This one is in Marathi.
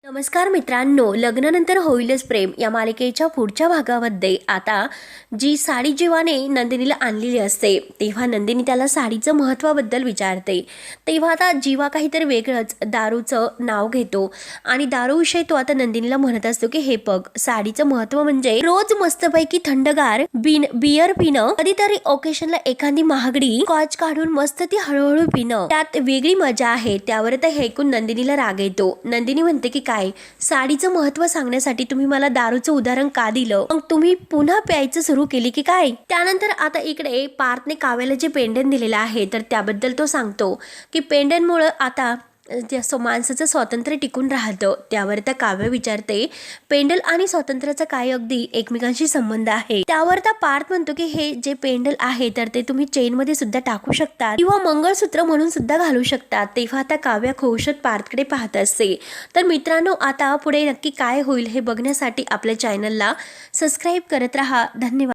नमस्कार मित्रांनो, लग्नानंतर होईलच प्रेम या मालिकेच्या पुढच्या भागामध्ये आता जी साडी जीवाने नंदिनीला आणलेली असते तेव्हा नंदिनी त्याला साडीचं महत्त्वाबद्दल विचारते। तेव्हा आता जीवा काहीतरी वेगळंच दारूचं नाव घेतो आणि दारूविषयी तो आता नंदिनीला म्हणत असतो की हे बघ, साडीचं महत्त्व म्हणजे रोज मस्तपैकी थंडगार बियर पिणं, कधीतरी ओकेशनला एखादी महागडी स्कॉच काढून मस्त ती हळूहळू पिणं, त्यात वेगळी मजा आहे। त्यावर तर हे ऐकून नंदिनीला राग येतो। नंदिनी म्हणते की काय, साडीचं महत्त्व सांगण्यासाठी तुम्ही मला दारूचं उदाहरण का दिलं? मग तुम्ही पुन्हा प्यायचं सुरू केली की काय? त्यानंतर आता इकडे पार्थने काव्याला जे पेंडन दिलेलं आहे तर त्याबद्दल तो सांगतो की पेंडनमुळे आता माणसाचं स्वातंत्र्य टिकून राहतं। त्यावर त्या काव्य विचारते, पेंडल आणि स्वातंत्र्याचा काय अगदी एकमेकांशी संबंध आहे? त्यावर त्या पार्थ म्हणतो की हे जे पेंडल आहे तर ते तुम्ही चेन मध्ये सुद्धा टाकू शकतात किंवा मंगळसूत्र म्हणून सुद्धा घालू शकतात। तेव्हा त्या काव्य खुशत पार्थकडे पाहत असते। तर मित्रांनो, आता पुढे नक्की काय होईल हे बघण्यासाठी आपल्या चॅनलला सबस्क्राईब करत राहा। धन्यवाद।